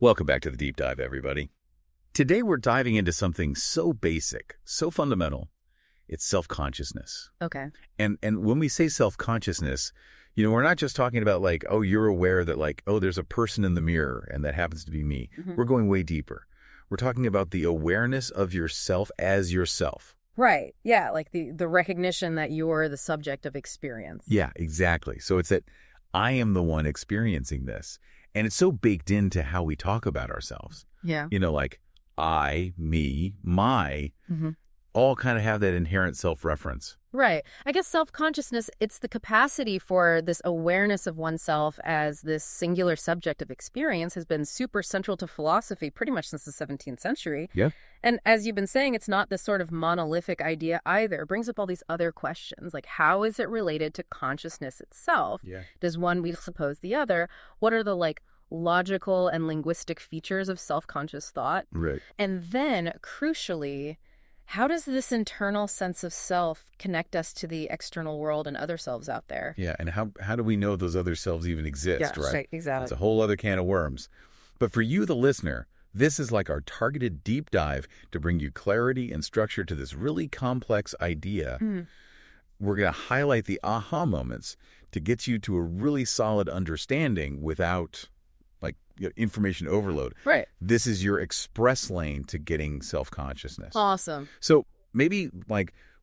Welcome back to the Deep Dive, everybody. Today we're diving into something so basic, so fundamental. It's self-consciousness. Okay. And when we say self-consciousness, we're not just talking about like, oh, you're aware that like, oh, there's a person in the mirror and that happens to be me. Mm-hmm. We're going way deeper. We're talking about the awareness of yourself as yourself. Right. Yeah, like the recognition that you're the subject of experience. Yeah, exactly. So it's that I am the one experiencing this. And it's so baked into how we talk about ourselves. Yeah. Like I, me, my, Mm-hmm. all kind of have that inherent self-reference. Right. I guess self-consciousness, it's the capacity for this awareness of oneself as this singular subject of experience has been super central to philosophy pretty much since the 17th century. Yeah. And as you've been saying, it's not this sort of monolithic idea either. It brings up all these other questions, like how is it related to consciousness itself? Yeah. Does one presuppose the other? What are the logical and linguistic features of self-conscious thought? Right. And then, crucially, how does this internal sense of self connect us to the external world and other selves out there? Yeah, and how do we know those other selves even exist, right? Exactly. It's a whole other can of worms. But for you, the listener, this is like our targeted deep dive to bring you clarity and structure to this really complex idea. Mm. We're going to highlight the aha moments to get you to a really solid understanding without information overload. Right. This is your express lane to getting self-consciousness. Awesome. So maybe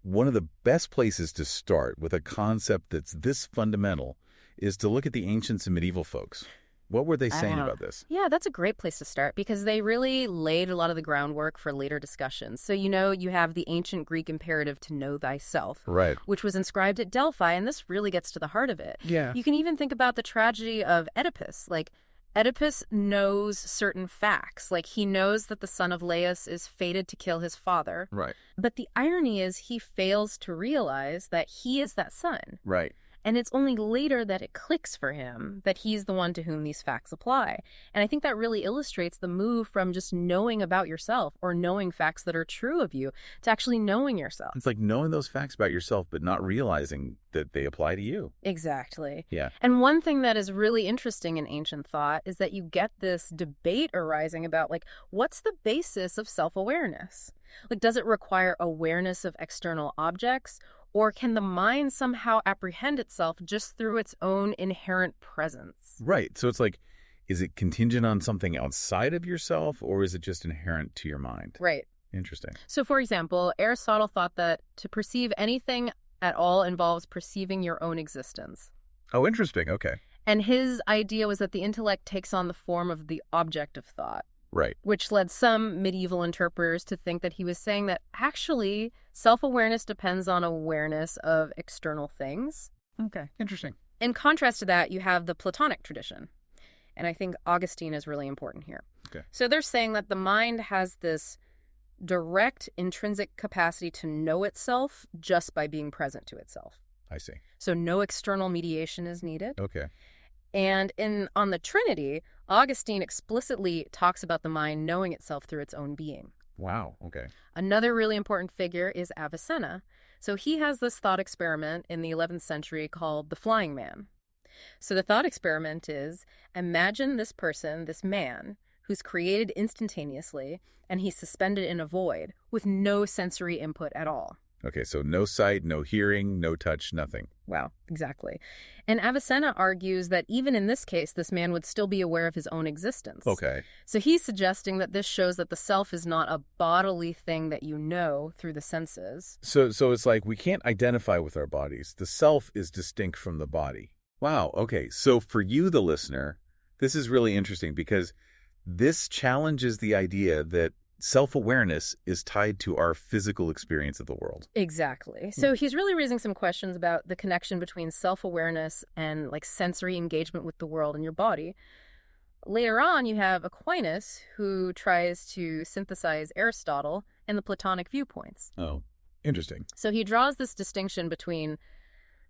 one of the best places to start with a concept that's this fundamental is to look at the ancients and medieval folks. What were they saying about this? Yeah, that's a great place to start because they really laid a lot of the groundwork for later discussions. So, you have the ancient Greek imperative to know thyself, Right. which was inscribed at Delphi, and this really gets to the heart of it. Yeah. You can even think about the tragedy of Oedipus. Oedipus knows certain facts. He knows that the son of Laius is fated to kill his father. Right. But the irony is he fails to realize that he is that son. Right. And it's only later that it clicks for him that he's the one to whom these facts apply. And I think that really illustrates the move from just knowing about yourself or knowing facts that are true of you to actually knowing yourself. It's like knowing those facts about yourself, but not realizing that they apply to you. Exactly. Yeah. And one thing that is really interesting in ancient thought is that you get this debate arising about, what's the basis of self-awareness? Does it require awareness of external objects? Or can the mind somehow apprehend itself just through its own inherent presence? Right. So it's is it contingent on something outside of yourself, or is it just inherent to your mind? Right. Interesting. So, for example, Aristotle thought that to perceive anything at all involves perceiving your own existence. Oh, interesting. Okay. And his idea was that the intellect takes on the form of the object of thought. Right. Which led some medieval interpreters to think that he was saying that actually self-awareness depends on awareness of external things. Okay. Interesting. In contrast to that, you have the Platonic tradition. And I think Augustine is really important here. Okay. So they're saying that the mind has this direct intrinsic capacity to know itself just by being present to itself. I see. So no external mediation is needed. Okay. And on the Trinity, Augustine explicitly talks about the mind knowing itself through its own being. Wow. Okay. Another really important figure is Avicenna. So he has this thought experiment in the 11th century called the flying man. So the thought experiment is, imagine this person, this man, who's created instantaneously, and he's suspended in a void with no sensory input at all. Okay, so no sight, no hearing, no touch, nothing. Wow, exactly. And Avicenna argues that even in this case, this man would still be aware of his own existence. Okay. So he's suggesting that this shows that the self is not a bodily thing that you know through the senses. So it's we can't identify with our bodies. The self is distinct from the body. Wow, okay. So for you, the listener, this is really interesting because this challenges the idea that self-awareness is tied to our physical experience of the world. Exactly. So he's really raising some questions about the connection between self-awareness and sensory engagement with the world and your body. Later on, you have Aquinas, who tries to synthesize Aristotle and the Platonic viewpoints. Oh, interesting. So he draws this distinction between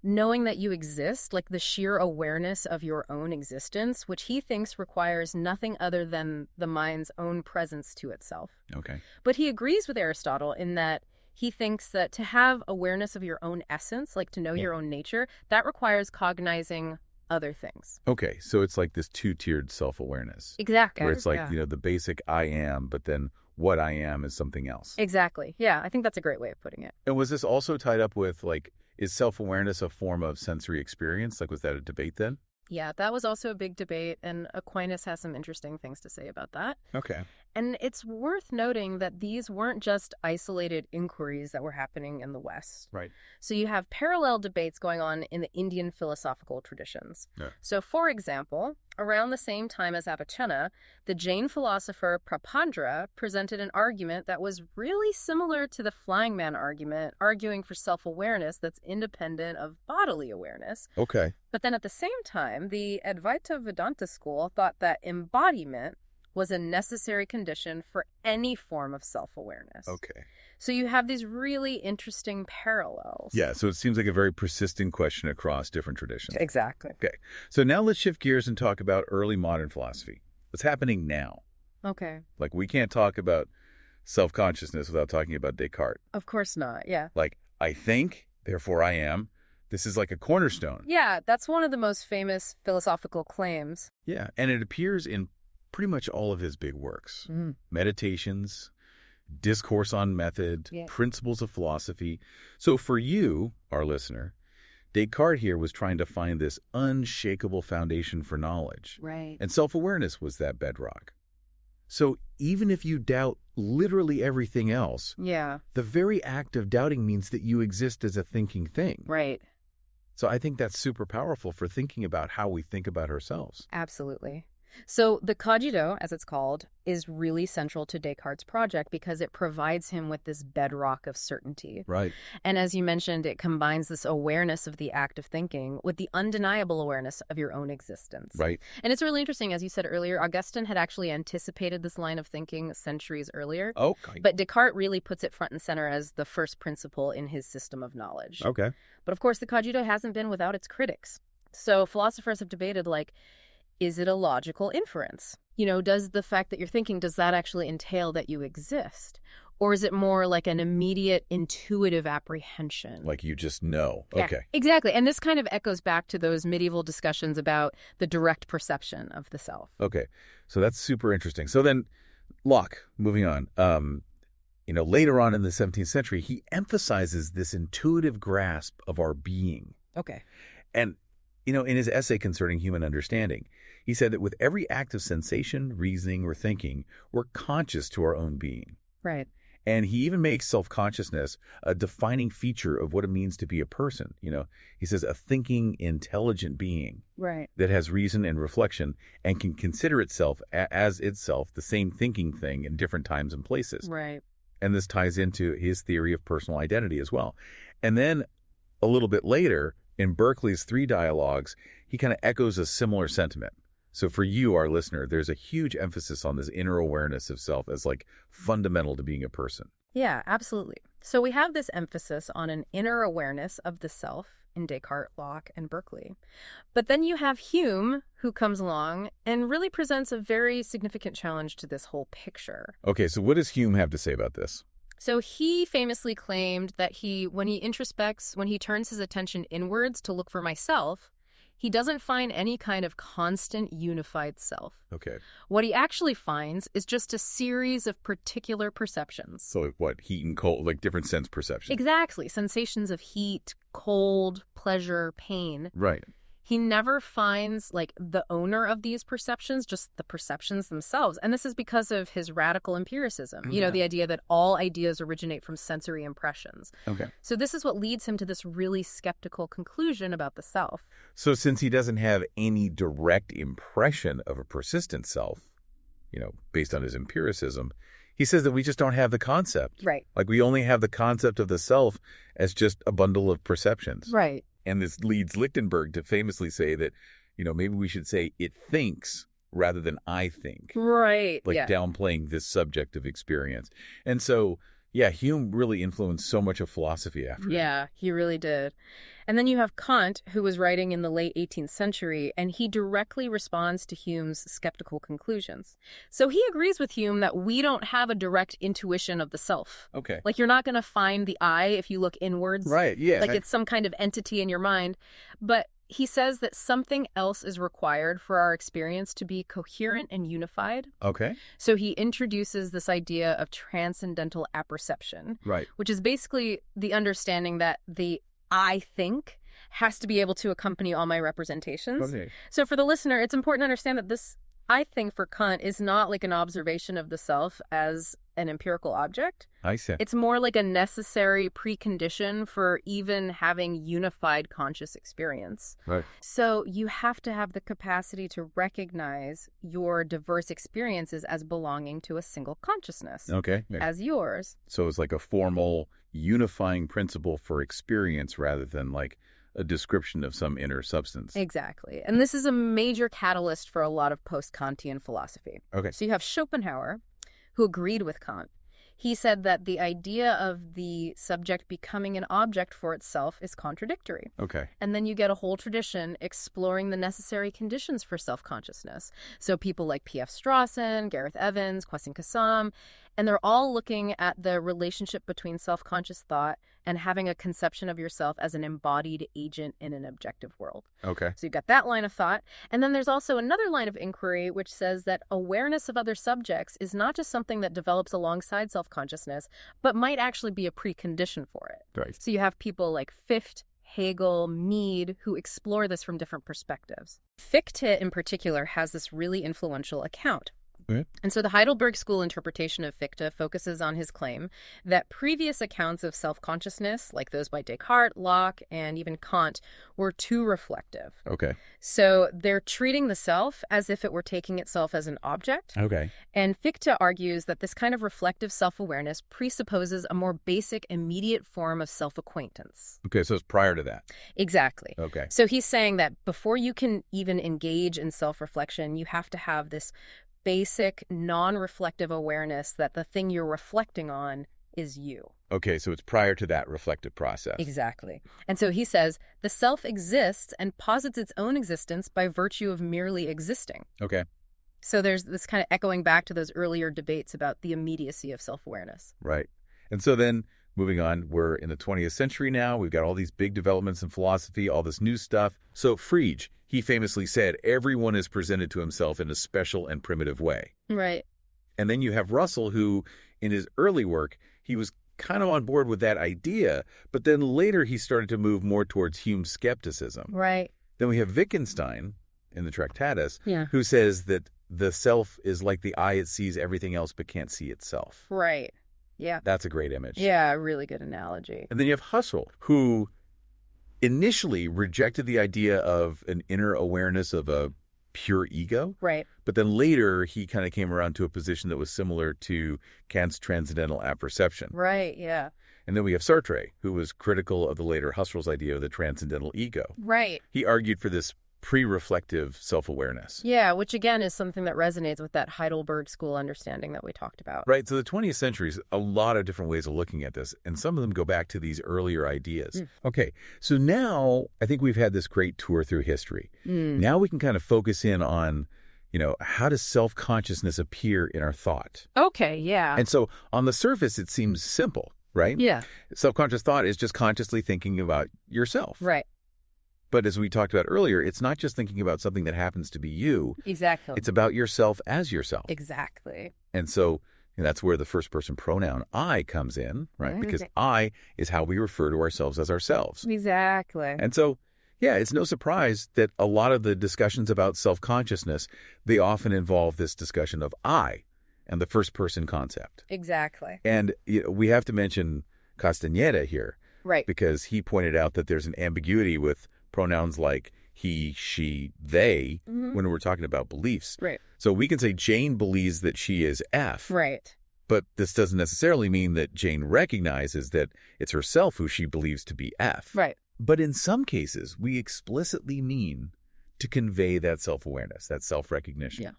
knowing that you exist, the sheer awareness of your own existence, which he thinks requires nothing other than the mind's own presence to itself. Okay. But he agrees with Aristotle in that he thinks that to have awareness of your own essence, to know your own nature, that requires cognizing other things. Okay, so it's like this two-tiered self-awareness. Exactly. Where it's like, Yeah. the basic I am, but then what I am is something else. Exactly. Yeah, I think that's a great way of putting it. And was this also tied up with, like, is self-awareness a form of sensory experience? Like, was that a debate then? Yeah, that was also a big debate, and Aquinas has some interesting things to say about that. Okay. And it's worth noting that these weren't just isolated inquiries that were happening in the West. Right. So you have parallel debates going on in the Indian philosophical traditions. Yeah. So, for example, around the same time as Avicenna, the Jain philosopher Prapandra presented an argument that was really similar to the flying man argument, arguing for self-awareness that's independent of bodily awareness. Okay. But then at the same time, the Advaita Vedanta school thought that embodiment was a necessary condition for any form of self-awareness. Okay. So you have these really interesting parallels. Yeah, so it seems like a very persistent question across different traditions. Exactly. Okay. So now let's shift gears and talk about early modern philosophy. What's happening now? Okay. Like, we can't talk about self-consciousness without talking about Descartes. Of course not, yeah. Like, I think, therefore I am. This is like a cornerstone. Yeah, that's one of the most famous philosophical claims. Yeah, and it appears in pretty much all of his big works. Meditations, Discourse on Method, Yeah. Principles of Philosophy. So for you, our listener, Descartes here was trying to find this unshakable foundation for knowledge. Right. And self-awareness was that bedrock. So even if you doubt literally everything else, Yeah, the very act of doubting means that you exist as a thinking thing. right. So I think that's super powerful for thinking about how we think about ourselves. Absolutely. So the cogito, as it's called, is really central to Descartes' project because it provides him with this bedrock of certainty. Right. And as you mentioned, it combines this awareness of the act of thinking with the undeniable awareness of your own existence. Right. And it's really interesting, as you said earlier, Augustine had actually anticipated this line of thinking centuries earlier. Okay. But Descartes really puts it front and center as the first principle in his system of knowledge. Okay. But of course, the cogito hasn't been without its critics. So philosophers have debated, like, is it a logical inference? Does the fact that you're thinking, does that actually entail that you exist? Or is it more like an immediate intuitive apprehension? Like you just know. Yeah, Okay. exactly. And this kind of echoes back to those medieval discussions about the direct perception of the self. Okay. So that's super interesting. So then Locke, moving on, later on in the 17th century, he emphasizes this intuitive grasp of our being. Okay. And, in his essay concerning human understanding, he said that with every act of sensation, reasoning, or thinking, we're conscious to our own being. Right. And he even makes self-consciousness a defining feature of what it means to be a person. He says a thinking, intelligent being Right. that has reason and reflection and can consider itself as itself the same thinking thing in different times and places. Right. And this ties into his theory of personal identity as well. And then a little bit later, in Berkeley's Three Dialogues, he kind of echoes a similar sentiment. So for you, our listener, there's a huge emphasis on this inner awareness of self as like fundamental to being a person. Yeah, absolutely. So we have this emphasis on an inner awareness of the self in Descartes, Locke, and Berkeley. But then you have Hume, who comes along and really presents a very significant challenge to this whole picture. Okay, so what does Hume have to say about this? So he famously claimed that when he introspects, when he turns his attention inwards to look for myself, he doesn't find any kind of constant unified self. Okay. What he actually finds is just a series of particular perceptions. So like what? Heat and cold, like different sense perception. Exactly. Sensations of heat, cold, pleasure, pain. Right. He never finds like the owner of these perceptions, just the perceptions themselves. And this is because of his radical empiricism. The idea that all ideas originate from sensory impressions. Okay. So this is what leads him to this really skeptical conclusion about the self. So since he doesn't have any direct impression of a persistent self, based on his empiricism, he says that we just don't have the concept. Right. Like we only have the concept of the self as just a bundle of perceptions. Right. And this leads Lichtenberg to famously say that, maybe we should say it thinks rather than I think. Right. Like yeah. downplaying this subjective experience. And so, yeah, Hume really influenced so much of philosophy after him. Yeah, he really did. And then you have Kant, who was writing in the late 18th century, and he directly responds to Hume's skeptical conclusions. So he agrees with Hume that we don't have a direct intuition of the self. Okay. Like you're not going to find the I if you look inwards. Right, yeah. Like it's some kind of entity in your mind. But he says that something else is required for our experience to be coherent and unified. Okay. So he introduces this idea of transcendental apperception, Right. which is basically the understanding that the I think has to be able to accompany all my representations. Okay. So for the listener, it's important to understand that this I think for Kant is not like an observation of the self as an empirical object. I see. It's more like a necessary precondition for even having unified conscious experience. Right. So you have to have the capacity to recognize your diverse experiences as belonging to a single consciousness, Okay. Yeah. as yours. So it's like a formal unifying principle for experience rather than like a description of some inner substance. Exactly. And this is a major catalyst for a lot of post-Kantian philosophy. Okay. So you have Schopenhauer, who agreed with Kant. He said that the idea of the subject becoming an object for itself is contradictory. Okay. And then you get a whole tradition exploring the necessary conditions for self-consciousness. So people like P.F. Strawson, Gareth Evans, Kwasi Kassam, and they're all looking at the relationship between self-conscious thought and having a conception of yourself as an embodied agent in an objective world. Okay. So you've got that line of thought. And then there's also another line of inquiry which says that awareness of other subjects is not just something that develops alongside self-consciousness, but might actually be a precondition for it. Right. So you have people like Fichte, Hegel, Mead, who explore this from different perspectives. Fichte, in particular, has this really influential account. Okay. And so the Heidelberg School interpretation of Fichte focuses on his claim that previous accounts of self-consciousness, like those by Descartes, Locke, and even Kant, were too reflective. Okay. So they're treating the self as if it were taking itself as an object. Okay. And Fichte argues that this kind of reflective self-awareness presupposes a more basic, immediate form of self-acquaintance. Okay. So it's prior to that. Exactly. Okay. So he's saying that before you can even engage in self-reflection, you have to have this basic, non-reflective awareness that the thing you're reflecting on is you. Okay. So it's prior to that reflective process. Exactly. And so he says, the self exists and posits its own existence by virtue of merely existing. Okay. So there's this kind of echoing back to those earlier debates about the immediacy of self-awareness. Right. And so then moving on, we're in the 20th century now. We've got all these big developments in philosophy, all this new stuff. So Frege, he famously said, everyone is presented to himself in a special and primitive way. Right. And then you have Russell, who in his early work, he was kind of on board with that idea, but then later he started to move more towards Hume's skepticism. Right. Then we have Wittgenstein in the Tractatus, Yeah. who says that the self is like the eye, it sees everything else but can't see itself. Right. Yeah. That's a great image. Yeah, really good analogy. And then you have Husserl, who initially rejected the idea of an inner awareness of a pure ego, Right. but then later he kind of came around to a position that was similar to Kant's transcendental apperception. Right, yeah. And then we have Sartre, who was critical of the later Husserl's idea of the transcendental ego. Right. He argued for this pre-reflective self-awareness. Yeah, which again is something that resonates with that Heidelberg School understanding that we talked about. Right. So the 20th century is a lot of different ways of looking at this, and some of them go back to these earlier ideas. Okay. So now I think we've had this great tour through history. Now we can kind of focus in on, how does self-consciousness appear in our thought? Okay, yeah. And so on the surface, it seems simple, right? Yeah. Self-conscious thought is just consciously thinking about yourself. Right. But as we talked about earlier, it's not just thinking about something that happens to be you. Exactly. It's about yourself as yourself. Exactly. And so that's where the first person pronoun I comes in, right? Because I is how we refer to ourselves as ourselves. Exactly. And so, yeah, it's no surprise that a lot of the discussions about self-consciousness, they often involve this discussion of I and the first person concept. Exactly. And we have to mention Castaneda here. Right. Because he pointed out that there's an ambiguity with pronouns like he, she, they when we're talking about beliefs. Right. So we can say Jane believes that she is F. Right. But this doesn't necessarily mean that Jane recognizes that it's herself who she believes to be F. Right. But in some cases, we explicitly mean to convey that self-awareness, that self-recognition. Yeah.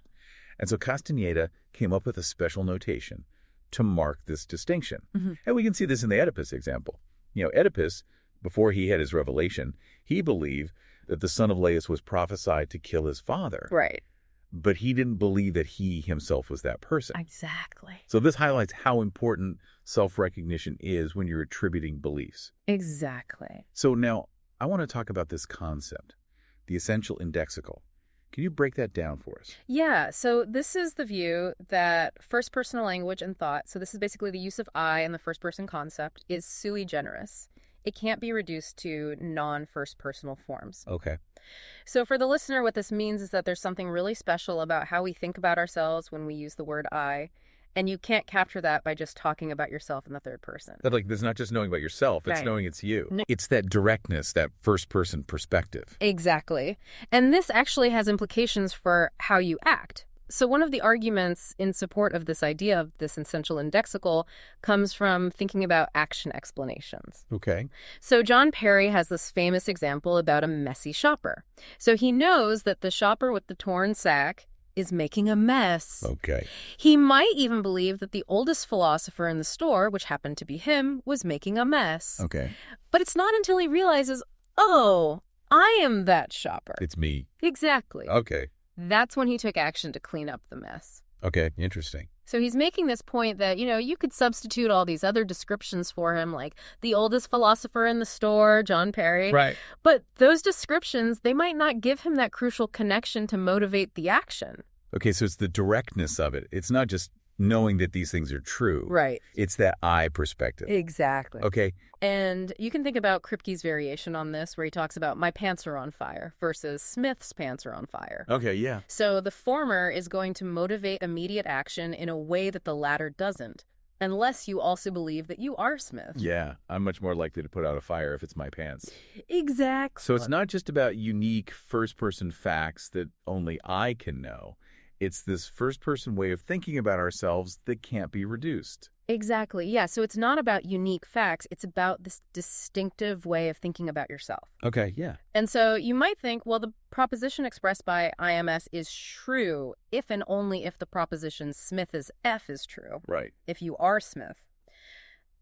And so Castaneda came up with a special notation to mark this distinction. And we can see this in the Oedipus example. Oedipus, before he had his revelation, he believed that the son of Laius was prophesied to kill his father. Right. But he didn't believe that he himself was that person. Exactly. So this highlights how important self-recognition is when you're attributing beliefs. Exactly. So now I want to talk about this concept. the essential indexical. Can you break that down for us? Yeah, so this is the view that first-person language and thought, so this is basically the use of I in the first-person concept, is sui generis. It can't be reduced to non-first-personal forms. Okay. So for the listener, what this means is that there's something really special about how we think about ourselves when we use the word I, and you can't capture that by just talking about yourself in the third person. That there's not just knowing about yourself, it's Right. knowing it's you. No. It's that directness, that first-person perspective. Exactly. And this actually has implications for how you act. So one of the arguments in support of this idea of this essential indexical comes from thinking about action explanations. Okay. So John Perry has this famous example about a messy shopper. So he knows that the shopper with the torn sack is making a mess. Okay. He might even believe that the oldest philosopher in the store, which happened to be him, was making a mess. Okay. But it's not until he realizes, oh, I am that shopper. It's me. Exactly. Okay. That's when he took action to clean up the mess. Okay. Interesting. So he's making this point that, you could substitute all these other descriptions for him, like the oldest philosopher in the store, John Perry. Right. But those descriptions, they might not give him that crucial connection to motivate the action. Okay, so it's the directness of it. It's not just knowing that these things are true. Right. It's that I perspective. Exactly. Okay. And you can think about Kripke's variation on this, where he talks about my pants are on fire versus Smith's pants are on fire. Okay, yeah. So the former is going to motivate immediate action in a way that the latter doesn't, unless you also believe that you are Smith. Yeah, I'm much more likely to put out a fire if it's my pants. Exactly. So it's not just about unique first-person facts that only I can know. It's this first-person way of thinking about ourselves that can't be reduced. Exactly. Yeah. So it's not about unique facts. It's about this distinctive way of thinking about yourself. Okay, yeah. And so you might think, well, the proposition expressed by IMS is true if and only if the proposition Smith is F is true. Right. If you are Smith.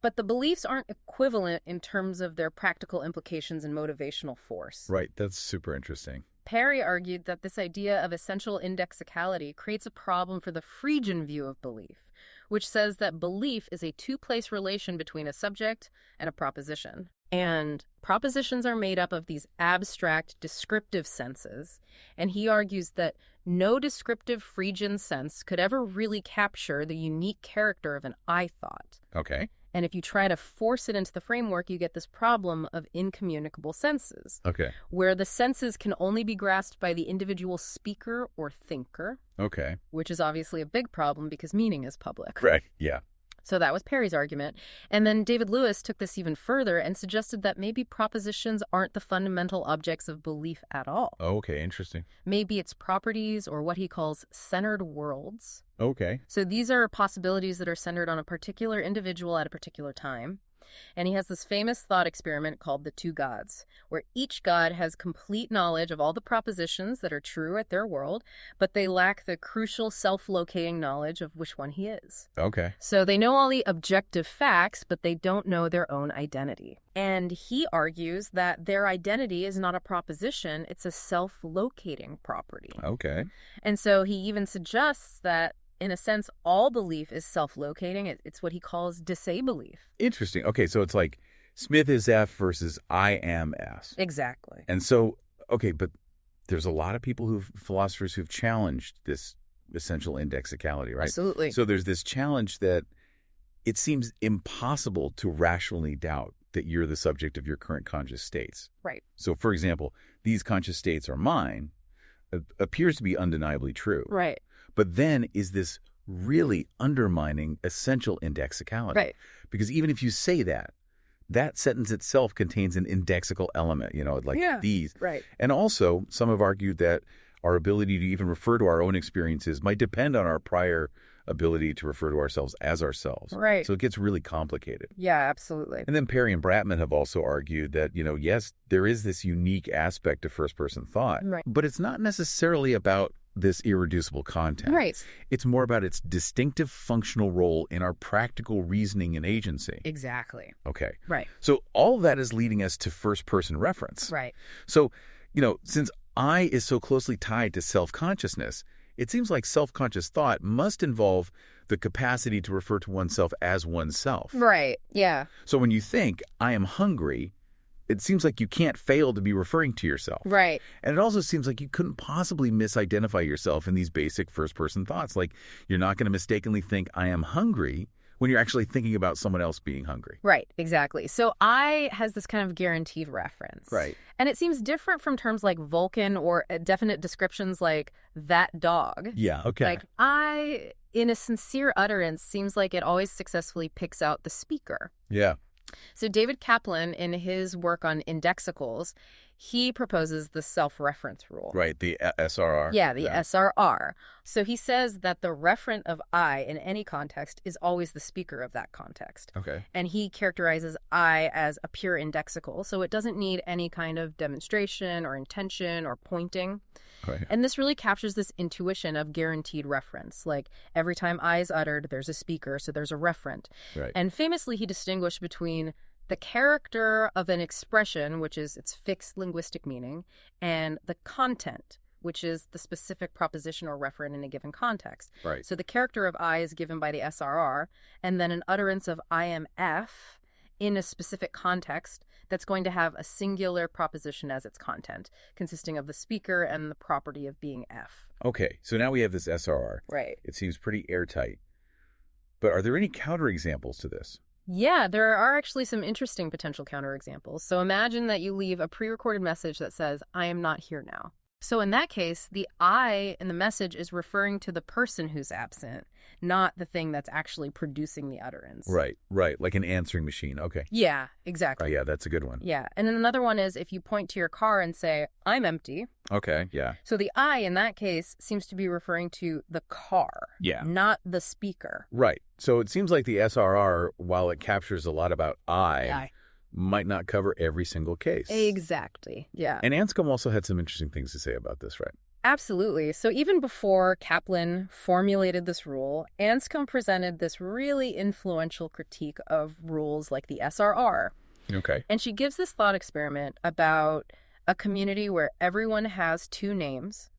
But the beliefs aren't equivalent in terms of their practical implications and motivational force. Right, that's super interesting. Perry argued that this idea of essential indexicality creates a problem for the Phrygian view of belief, which says that belief is a two-place relation between a subject and a proposition. And propositions are made up of these abstract, descriptive senses, and he argues that no descriptive Phrygian sense could ever really capture the unique character of an I thought. Okay. And if you try to force it into the framework, you get this problem of incommunicable senses, Okay. where the senses can only be grasped by the individual speaker or thinker, Okay. which is obviously a big problem because meaning is public. Right, yeah. So that was Perry's argument. And then David Lewis took this even further and suggested that maybe propositions aren't the fundamental objects of belief at all. Okay, interesting. Maybe it's properties or what he calls centered worlds. Okay. So these are possibilities that are centered on a particular individual at a particular time. And he has this famous thought experiment called the two gods, where each god has complete knowledge of all the propositions that are true at their world, but they lack the crucial self-locating knowledge of which one he is. Okay. So they know all the objective facts, but they don't know their own identity. And he argues that their identity is not a proposition, it's a self-locating property. Okay. And so he even suggests that in a sense, all belief is self-locating. It's what he calls disabelief. Interesting. Okay, so it's like Smith is F versus I am S. Exactly. And so, okay, but there's a lot of philosophers who've challenged this essential indexicality, right? Absolutely. So there's this challenge that it seems impossible to rationally doubt that you're the subject of your current conscious states. Right. So, for example, these conscious states are mine appears to be undeniably true. Right. But then is this really undermining essential indexicality? Right. Because even if you say that, that sentence itself contains an indexical element, these. Right. And also, some have argued that our ability to even refer to our own experiences might depend on our prior ability to refer to ourselves as ourselves. Right. So it gets really complicated. Yeah, absolutely. And then Perry and Bratman have also argued that, yes, there is this unique aspect of first-person thought, Right. but it's not necessarily about this irreducible content. Right. It's more about its distinctive functional role in our practical reasoning and agency. Exactly. Okay. Right. So all of that is leading us to first-person reference. Right. So, since I is so closely tied to self-consciousness, it seems like self-conscious thought must involve the capacity to refer to oneself as oneself. Right. Yeah. So when you think, I am hungry, it seems like you can't fail to be referring to yourself. Right. And it also seems like you couldn't possibly misidentify yourself in these basic first-person thoughts. Like, you're not going to mistakenly think, I am hungry, when you're actually thinking about someone else being hungry. Right, exactly. So I has this kind of guaranteed reference. Right. And it seems different from terms like Vulcan or definite descriptions like that dog. Yeah, okay. Like I, in a sincere utterance, seems like it always successfully picks out the speaker. Yeah. So David Kaplan, in his work on indexicals, he proposes the self-reference rule. Right, the SRR. Yeah, the SRR. So he says that the referent of I in any context is always the speaker of that context. Okay. And he characterizes I as a pure indexical, so it doesn't need any kind of demonstration or intention or pointing. Right. And this really captures this intuition of guaranteed reference. Like every time I is uttered, there's a speaker, so there's a referent. Right. And famously, he distinguished between the character of an expression, which is its fixed linguistic meaning, and the content, which is the specific proposition or referent in a given context. Right. So the character of I is given by the SRR, and then an utterance of I am F in a specific context that's going to have a singular proposition as its content, consisting of the speaker and the property of being F. Okay, so now we have this SRR. Right. It seems pretty airtight. But are there any counterexamples to this? Yeah, there are actually some interesting potential counterexamples. So imagine that you leave a pre-recorded message that says, I am not here now. So in that case, the I in the message is referring to the person who's absent, not the thing that's actually producing the utterance. Right, like an answering machine. Okay. Yeah, exactly. Yeah, that's a good one. Yeah, and then another one is if you point to your car and say, I'm empty. Okay, yeah. So the I in that case seems to be referring to the car, Yeah. not the speaker. Right. So it seems like the SRR, while it captures a lot about I, might not cover every single case. Exactly, yeah. And Anscombe also had some interesting things to say about this, right? Absolutely. So even before Kaplan formulated this rule, Anscombe presented this really influential critique of rules like the SRR. Okay. And she gives this thought experiment about a community where everyone has two names.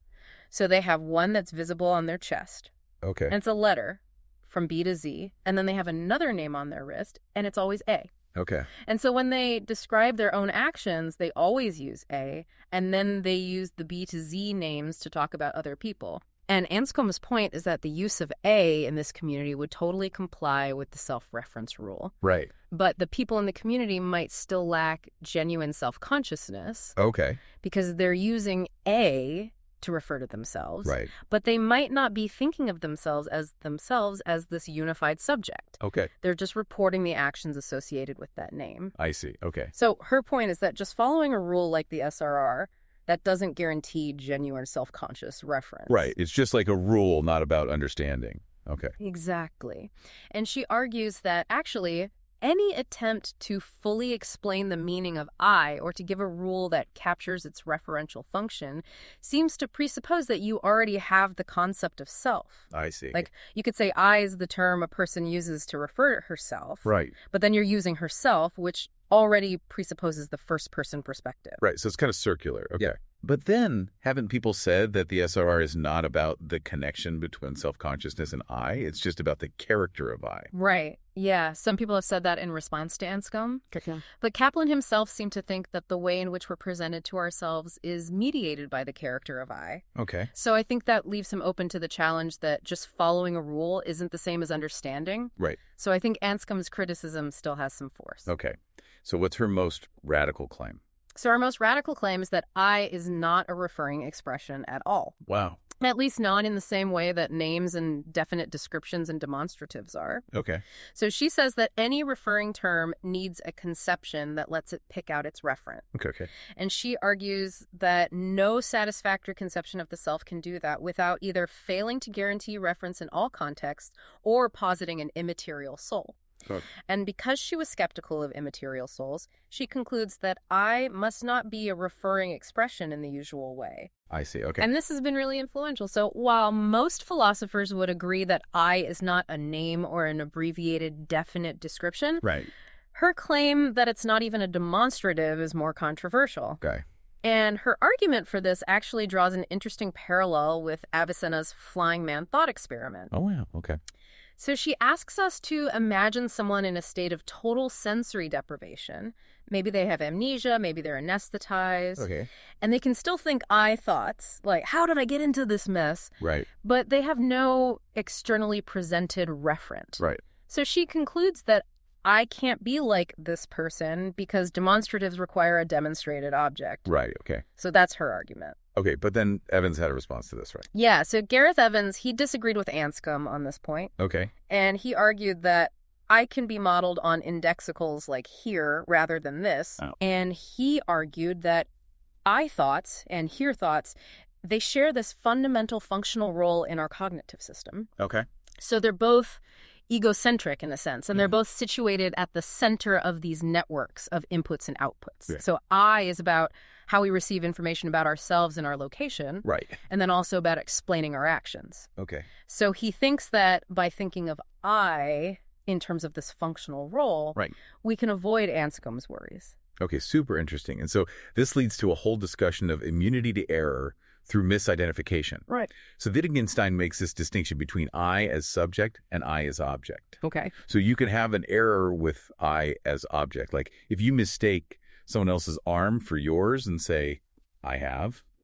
So they have one that's visible on their chest, Okay. and it's a letter from B to Z, and then they have another name on their wrist, and it's always A. Okay. And so when they describe their own actions, they always use A, and then they use the B to Z names to talk about other people. And Anscombe's point is that the use of A in this community would totally comply with the self-reference rule. Right. But the people in the community might still lack genuine self-consciousness Okay. because they're using A to refer to themselves. Right. But they might not be thinking of themselves as this unified subject. Okay. They're just reporting the actions associated with that name. I see. Okay. So her point is that just following a rule like the SRR, that doesn't guarantee genuine self-conscious reference. Right. It's just like a rule, not about understanding. Okay. Exactly. And she argues that actually any attempt to fully explain the meaning of I or to give a rule that captures its referential function seems to presuppose that you already have the concept of self. I see. Like you could say I is the term a person uses to refer to herself. Right. But then you're using herself, which already presupposes the first person perspective. Right. So it's kind of circular. Okay. Yeah. But then, haven't people said that the SRR is not about the connection between self-consciousness and I? It's just about the character of I. Right. Yeah. Some people have said that in response to Anscombe. But Kaplan himself seemed to think that the way in which we're presented to ourselves is mediated by the character of I. Okay. So I think that leaves him open to the challenge that just following a rule isn't the same as understanding. Right. So I think Anscombe's criticism still has some force. Okay. So what's her most radical claim? So our most radical claim is that I is not a referring expression at all. Wow. At least not in the same way that names and definite descriptions and demonstratives are. Okay. So she says that any referring term needs a conception that lets it pick out its referent. Okay. And she argues that no satisfactory conception of the self can do that without either failing to guarantee reference in all contexts or positing an immaterial soul. Good. And because she was skeptical of immaterial souls, she concludes that I must not be a referring expression in the usual way. I see. Okay. And this has been really influential. So while most philosophers would agree that I is not a name or an abbreviated definite description, Right. her claim that it's not even a demonstrative is more controversial. Okay. And her argument for this actually draws an interesting parallel with Avicenna's flying man thought experiment. Oh, wow. Okay. So she asks us to imagine someone in a state of total sensory deprivation. Maybe they have amnesia, maybe they're anesthetized, Okay. and they can still think I thoughts, like, how did I get into this mess? Right. But they have no externally presented referent. Right. So she concludes that I can't be like this person because demonstratives require a demonstrated object. Right. Okay. So that's her argument. Okay, but then Evans had a response to this, right? Yeah, so Gareth Evans, he disagreed with Anscombe on this point, Okay. and he argued that I can be modeled on indexicals like here rather than this. Oh. And he argued that I thoughts and here thoughts, they share this fundamental functional role in our cognitive system. Okay. So they're both egocentric in a sense, and they're both situated at the center of these networks of inputs and outputs. Yeah. So I is about how we receive information about ourselves and our location, Right. and then also about explaining our actions. Okay. So he thinks that by thinking of I in terms of this functional role, Right. we can avoid Anscombe's worries. Okay, super interesting. And so this leads to a whole discussion of immunity to error through misidentification. Right. So Wittgenstein makes this distinction between I as subject and I as object. Okay. So you can have an error with I as object. Like if you mistake someone else's arm for yours and say, I have,